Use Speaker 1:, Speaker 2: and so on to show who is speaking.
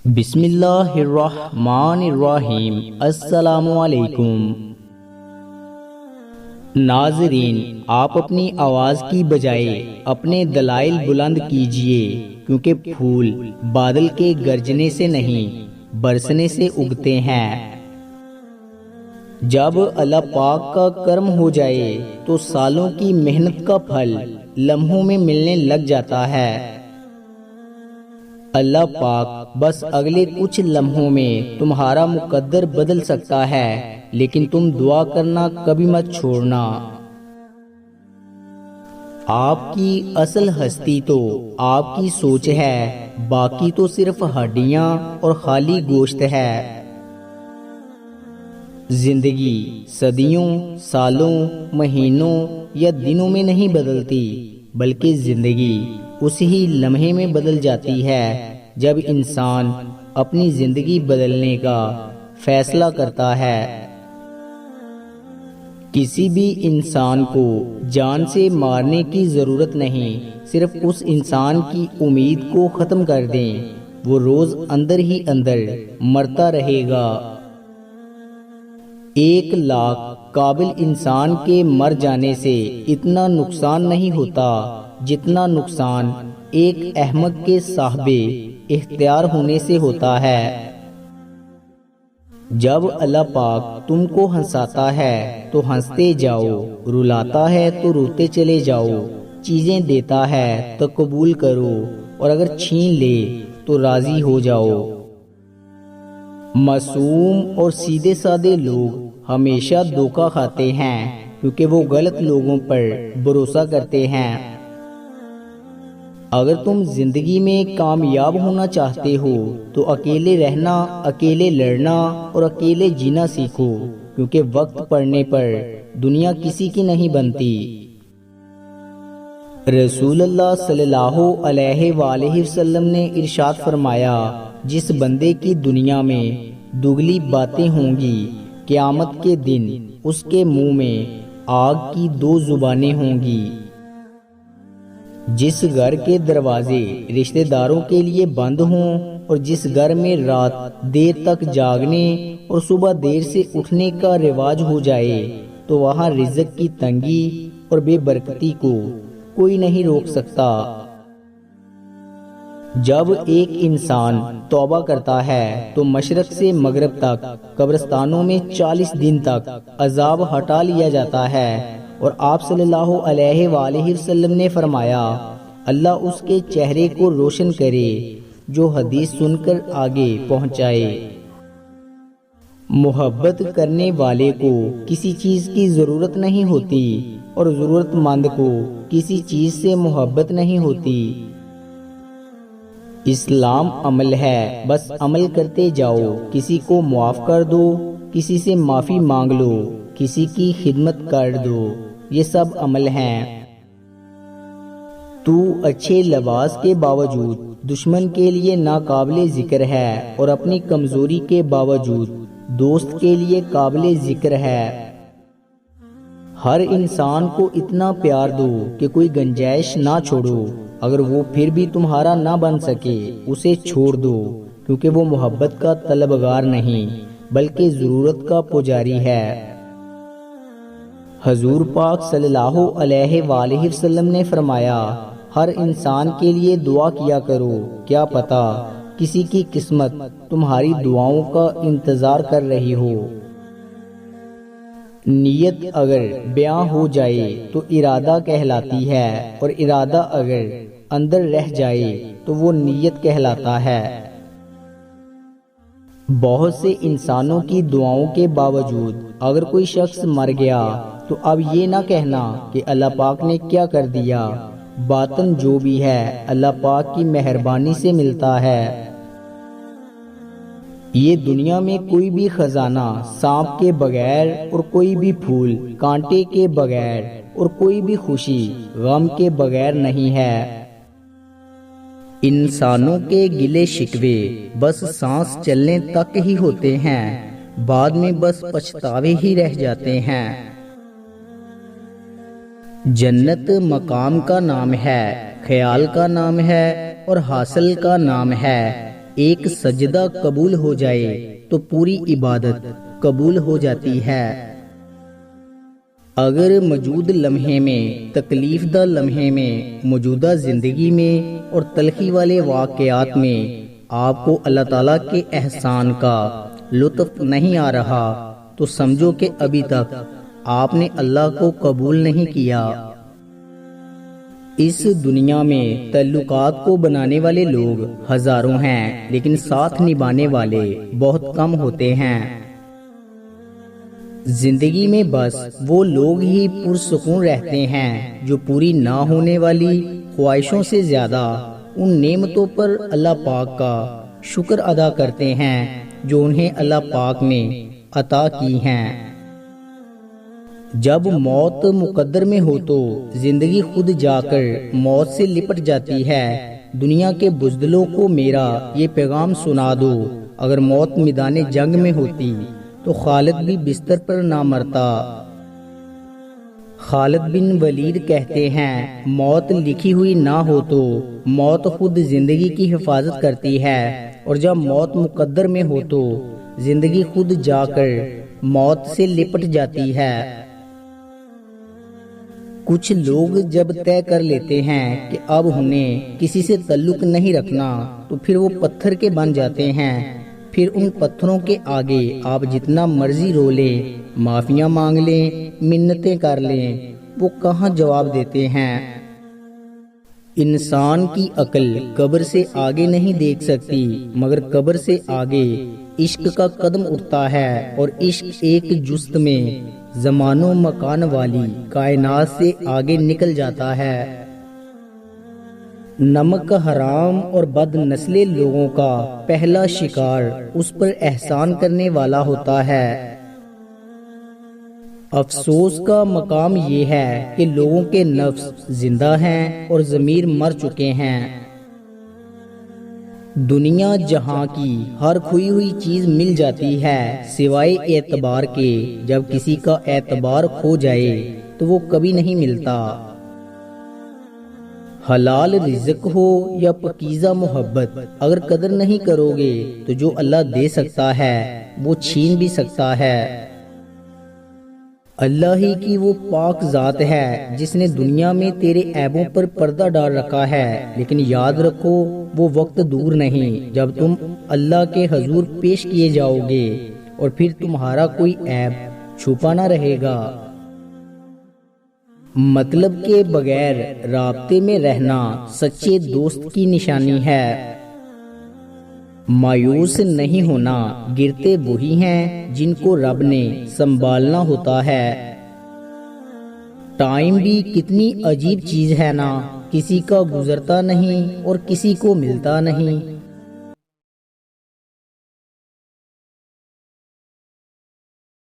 Speaker 1: بسم اللہ الرحمن الرحیم۔ السلام علیکم ناظرین، آپ اپنی آواز کی بجائے اپنے دلائل بلند کیجئے، کیونکہ پھول بادل کے گرجنے سے نہیں برسنے سے اگتے ہیں۔ جب اللہ پاک کا کرم ہو جائے تو سالوں کی محنت کا پھل لمحوں میں ملنے لگ جاتا ہے۔ اللہ پاک بس اگلے کچھ لمحوں میں تمہارا مقدر بدل سکتا ہے، لیکن تم دعا کرنا کبھی مت چھوڑنا۔ آپ کی اصل ہستی تو آپ کی سوچ ہے، باقی تو صرف ہڈیاں اور خالی گوشت ہے۔ زندگی صدیوں، سالوں، مہینوں یا دنوں میں نہیں بدلتی، بلکہ زندگی اسی ہی لمحے میں بدل جاتی ہے جب انسان اپنی زندگی بدلنے کا فیصلہ کرتا ہے۔ کسی بھی انسان کو جان سے مارنے کی ضرورت نہیں، صرف اس انسان کی امید کو ختم کر دیں، وہ روز اندر ہی اندر مرتا رہے گا۔ 1,00,000 قابل انسان کے مر جانے سے اتنا نقصان نہیں ہوتا جتنا نقصان ایک احمق کے صاحب اختیار ہونے سے ہوتا ہے۔ جب اللہ پاک تم کو ہنساتا ہے تو ہنستے جاؤ، رلاتا ہے تو روتے چلے جاؤ، چیزیں دیتا ہے تو قبول کرو، اور اگر چھین لے تو راضی ہو جاؤ۔ معصوم اور سیدھے سادے لوگ ہمیشہ دھوکہ کھاتے ہیں، کیونکہ وہ غلط لوگوں پر بھروسہ کرتے ہیں۔ اگر تم زندگی میں کامیاب ہونا چاہتے ہو تو اکیلے رہنا، اکیلے لڑنا اور اکیلے جینا سیکھو، کیونکہ وقت پڑنے پر دنیا کسی کی نہیں بنتی۔ رسول اللہ صلی اللہ علیہ وآلہ وسلم نے ارشاد فرمایا، جس بندے کی دنیا میں دگلی باتیں ہوں گی، قیامت کے دن اس کے منہ میں آگ کی 2 زبانیں ہوں گی۔ جس گھر کے دروازے رشتہ داروں کے لیے بند ہوں، اور جس گھر میں رات دیر تک جاگنے اور صبح دیر سے اٹھنے کا رواج ہو جائے، تو وہاں رزق کی تنگی اور بے برکتی کو کوئی نہیں روک سکتا۔ جب ایک انسان توبہ کرتا ہے تو مشرق سے مغرب تک قبرستانوں میں 40 دن تک عذاب ہٹا لیا جاتا ہے، اور آپ صلی اللہ علیہ وآلہ وسلم نے فرمایا، اللہ اس کے چہرے کو روشن کرے جو حدیث سن کر آگے پہنچائے۔ محبت کرنے والے کو کسی چیز کی ضرورت نہیں ہوتی، اور ضرورت مند کو کسی چیز سے محبت نہیں ہوتی۔ اسلام عمل ہے، بس عمل کرتے جاؤ، کسی کو معاف کر دو، کسی سے معافی مانگ لو، کسی کی خدمت کر دو، یہ سب عمل ہیں۔ تو اچھے لباس کے باوجود دشمن کے لیے ناقابل ذکر ہے، اور اپنی کمزوری کے باوجود دوست کے لیے قابل ذکر ہے۔ ہر انسان کو اتنا پیار دو کہ کوئی گنجائش نہ چھوڑو، اگر وہ پھر بھی تمہارا نہ بن سکے اسے چھوڑ دو، کیونکہ وہ محبت کا طلبگار نہیں بلکہ ضرورت کا پجاری ہے۔ حضور پاک صلی اللہ علیہ وآلہ وسلم نے فرمایا، ہر انسان کے لیے دعا کیا کرو، کیا پتہ کسی کی قسمت تمہاری دعاؤں کا انتظار کر رہی ہو۔ نیت اگر بیاں ہو جائے تو ارادہ کہلاتی ہے، اور ارادہ اگر اندر رہ جائے تو وہ نیت کہلاتا ہے۔ بہت سے انسانوں کی دعاؤں کے باوجود اگر کوئی شخص مر گیا تو اب یہ نہ کہنا کہ اللہ پاک نے کیا کر دیا، باطن جو بھی ہے اللہ پاک کی مہربانی سے ملتا ہے۔ یہ دنیا میں کوئی بھی خزانہ سانپ کے بغیر، اور کوئی بھی پھول کانٹے کے بغیر، اور کوئی بھی خوشی غم کے بغیر نہیں ہے۔ انسانوں کے گلے شکوے بس سانس چلنے تک ہی ہوتے ہیں، بعد میں بس پچھتاوے ہی رہ جاتے ہیں۔ جنت مقام کا نام ہے، خیال کا نام ہے، اور حاصل کا نام ہے۔ ایک سجدہ قبول ہو جائے تو پوری عبادت قبول ہو جاتی ہے۔ اگر موجود لمحے میں، تکلیف دہ لمحے میں، موجودہ زندگی میں اور تلخی والے واقعات میں آپ کو اللہ تعالیٰ کے احسان کا لطف نہیں آ رہا تو سمجھو کہ ابھی تک آپ نے اللہ کو قبول نہیں کیا۔ اس دنیا میں تعلقات کو بنانے والے لوگ ہزاروں ہیں، لیکن ساتھ نبھانے والے بہت کم ہوتے ہیں۔ زندگی میں بس وہ لوگ ہی پرسکون رہتے ہیں جو پوری نہ ہونے والی خواہشوں سے زیادہ ان نعمتوں پر اللہ پاک کا شکر ادا کرتے ہیں جو انہیں اللہ پاک نے عطا کی ہیں۔ جب موت مقدر میں ہو تو زندگی خود جا کر موت سے لپٹ جاتی ہے۔ دنیا کے بزدلوں کو میرا یہ پیغام سنا دو، اگر موت میدان جنگ میں ہوتی تو خالد بھی بستر پر نہ مرتا۔ خالد بن ولید کہتے ہیں، موت لکھی ہوئی نہ ہو تو موت خود زندگی کی حفاظت کرتی ہے، اور جب موت مقدر میں ہو تو زندگی خود جا کر موت سے لپٹ جاتی ہے۔ کچھ لوگ جب طے کر لیتے ہیں کہ اب انہیں کسی سے تعلق نہیں رکھنا تو پھر وہ پتھر کے بن جاتے ہیں۔ پھر ان پتھروں کے آگے آپ جتنا مرضی رو لیں، معافیاں مانگ لیں، منتیں کر لیں، وہ کہاں جواب دیتے ہیں۔ انسان کی عقل قبر سے آگے نہیں دیکھ سکتی، مگر قبر سے آگے عشق کا قدم اٹھتا ہے، اور عشق ایک جست میں زمان و مکان والی کائنات سے آگے نکل جاتا ہے۔ نمک حرام اور بد نسلے لوگوں کا پہلا شکار اس پر احسان کرنے والا ہوتا ہے۔ افسوس کا مقام یہ ہے کہ لوگوں کے نفس زندہ ہیں اور ضمیر مر چکے ہیں۔ دنیا جہاں کی ہر کھوئی ہوئی چیز مل جاتی ہے سوائے اعتبار کے، جب کسی کا اعتبار کھو جائے تو وہ کبھی نہیں ملتا۔ حلال رزق ہو یا پاکیزہ محبت، اگر قدر نہیں کرو گے تو جو اللہ دے سکتا ہے وہ چھین بھی سکتا ہے۔ اللہ ہی کی وہ پاک ذات ہے جس نے دنیا میں تیرے عیبوں پر پردہ ڈال رکھا ہے، لیکن یاد رکھو وہ وقت دور نہیں جب تم اللہ کے حضور پیش کیے جاؤ گے اور پھر تمہارا کوئی عیب چھپا نہ رہے گا۔ مطلب کے بغیر رابطے میں رہنا سچے دوست کی نشانی ہے۔ مایوس نہیں ہونا، گرتے وہی ہیں جن کو رب نے سنبھالنا ہوتا ہے۔ ٹائم بھی کتنی عجیب چیز ہے نا، کسی کا گزرتا نہیں اور کسی کو ملتا نہیں۔